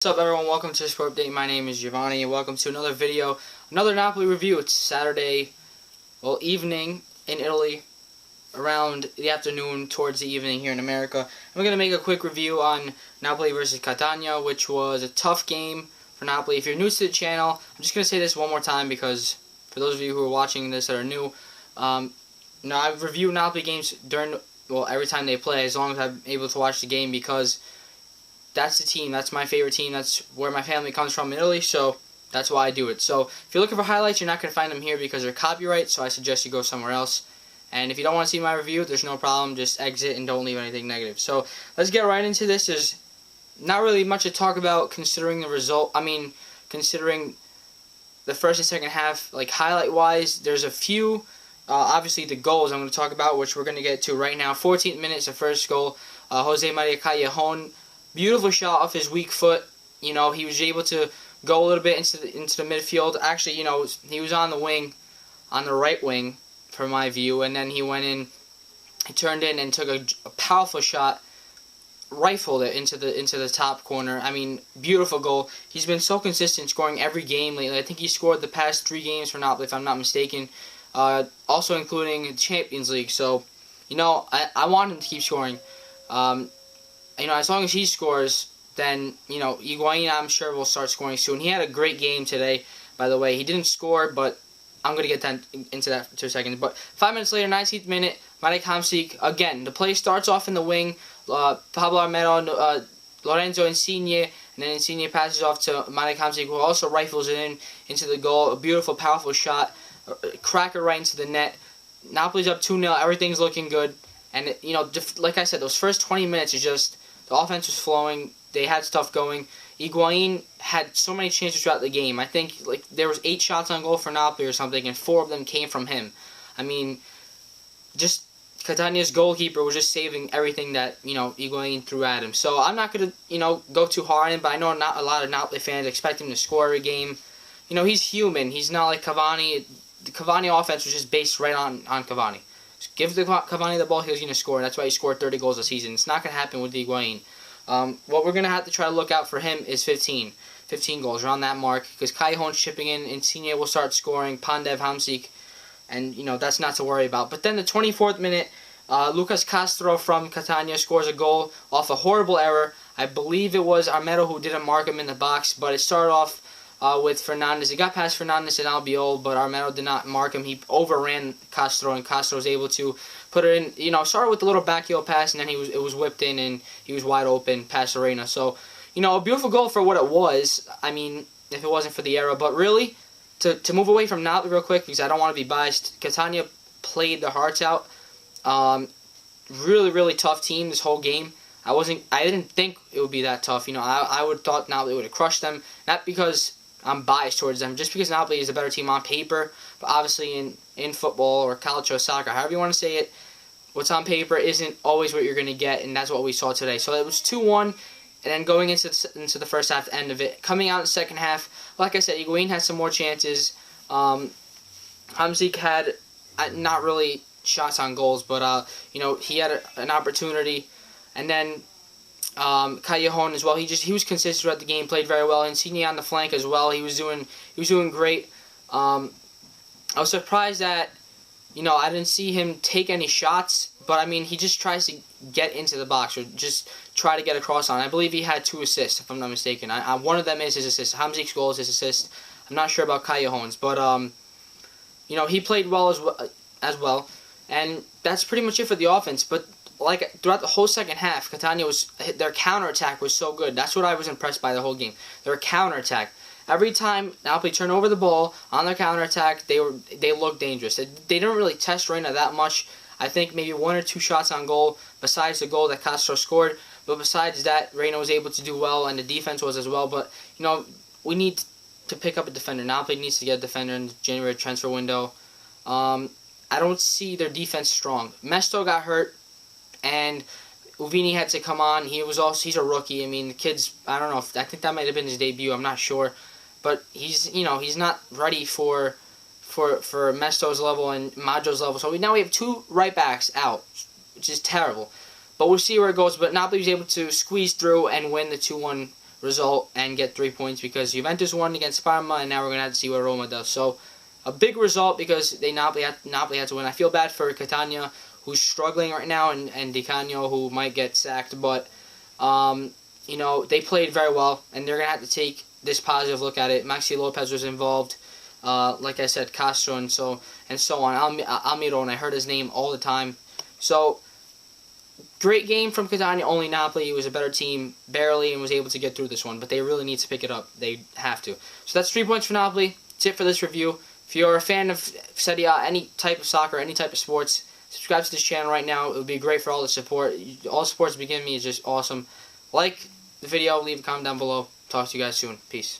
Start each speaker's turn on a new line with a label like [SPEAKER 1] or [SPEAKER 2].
[SPEAKER 1] What's up, everyone? Welcome to the Sport Update. My name is Giovanni and welcome to another video, another Napoli review. It's Saturday, evening in Italy, around the afternoon towards the evening here in America. I'm going to make a quick review on Napoli versus Catania, which was a tough game for Napoli. If you're new to the channel, I'm just going to say this one more time because for those of you who are watching this that are new, I review Napoli games every time they play, as long as I'm able to watch the game, because that's the team. That's my favorite team. That's where my family comes from in Italy, so that's why I do it. So if you're looking for highlights, you're not going to find them here because they're copyright, so I suggest you go somewhere else. And if you don't want to see my review, there's no problem. Just exit and don't leave anything negative. So let's get right into this. There's not really much to talk about considering the result. Considering the first and second half, highlight-wise, there's a few. Obviously, the goals I'm going to talk about, which we're going to get to right now. 14th minutes, the first goal. Jose Maria Callejon. Beautiful shot off his weak foot. He was able to go a little bit into the midfield. Actually, he was on the wing, on the right wing, from my view, and then he went in, he turned in and took a powerful shot, rifled it into the top corner. Beautiful goal. He's been so consistent, scoring every game lately. I think he scored the past 3 games for Napoli, if I'm not mistaken. Also including Champions League. So, I want him to keep scoring. As long as he scores, then, Higuain, I'm sure, will start scoring soon. He had a great game today, by the way. He didn't score, but I'm going to get into that for 2 seconds. But 5 minutes later, 19th minute, Marek Hamsik, again, the play starts off in the wing. Pablo Armero, Lorenzo Insigne, and then Insigne passes off to Marek Hamsik, who also rifles it into the goal. A beautiful, powerful shot. Cracker right into the net. Napoli's up 2-0. Everything's looking good. And, like I said, those first 20 minutes is just... the offense was flowing. They had stuff going. Higuain had so many chances throughout the game. I think there was 8 shots on goal for Napoli or something, and 4 of them came from him. Just Catania's goalkeeper was just saving everything that Higuain threw at him. So I'm not gonna go too hard on him, but I know not a lot of Napoli fans expect him to score every game. He's human. He's not like Cavani. The Cavani offense was just based right on Cavani. Give Cavani the ball, he's going to score. That's why he scored 30 goals a season. It's not going to happen with Higuain. What we're going to have to try to look out for him is 15 goals, around that mark, because Callejon's chipping in, Insigne will start scoring, Pandev, Hamsik, and, that's not to worry about. But then the 24th minute, Lucas Castro from Catania scores a goal off a horrible error. I believe it was Armero who didn't mark him in the box, but it started off with Fernandez. It got past Fernandez and Albiol, but Armero did not mark him. He overran Castro, and Castro was able to put it in. Started with a little backheel pass, and then it was whipped in, and he was wide open past Arena. So, a beautiful goal for what it was. If it wasn't for the error. But really, to move away from Napoli real quick, because I don't want to be biased, Catania played their hearts out. Really, really tough team this whole game. I didn't think it would be that tough. I would have thought Napoli would have crushed them. Not because I'm biased towards them, just because Napoli is a better team on paper, but obviously in football or Callejon soccer, however you want to say it, what's on paper isn't always what you're going to get, and that's what we saw today. So it was 2-1, and then going into the first half, the end of it. Coming out in the second half, like I said, Higuain had some more chances. Hamsik had not really shots on goals, but he had an opportunity, and then Callejon as well. He was consistent throughout the game, played very well. Insigne on the flank as well. He was doing great. I was surprised that I didn't see him take any shots, but he just tries to get into the box or just try to get across on. I believe he had 2 assists, if I'm not mistaken. One of them is his assist. Hamzik's goal is his assist. I'm not sure about Callejon's, but he played well as well, and that's pretty much it for the offense. But throughout the whole second half, their counterattack was so good. That's what I was impressed by the whole game. Their counterattack. Every time Napoli turned over the ball on their counterattack, they looked dangerous. They didn't really test Reina that much. I think maybe 1 or 2 shots on goal, besides the goal that Castro scored. But besides that, Reina was able to do well, and the defense was as well. But, we need to pick up a defender. Napoli needs to get a defender in the January transfer window. I don't see their defense strong. Mesto got hurt, and Uvini had to come on. He's a rookie. The kid's, I don't know, I think that might have been his debut. I'm not sure. But he's not ready for Mesto's level and Maggio's level. So now we have 2 right backs out, which is terrible. But we'll see where it goes. But Napoli was able to squeeze through and win the 2-1 result and get 3 points because Juventus won against Parma, and now we're going to have to see what Roma does. So a big result because Napoli had to win. I feel bad for Catania, who's struggling right now, and Di Canio, who might get sacked. But, you know, they played very well, and they're going to have to take this positive look at it. Maxi Lopez was involved. Like I said, Castro and so on. Almiron, I heard his name all the time. So, great game from Catania. Only Napoli was a better team, barely, and was able to get through this one. But they really need to pick it up. They have to. So that's 3 points for Napoli. That's it for this review. If you're a fan of Serie A, any type of soccer, any type of sports, subscribe to this channel right now. It would be great for all the support. All the support to begin me is just awesome. Like the video, leave a comment down below. Talk to you guys soon. Peace.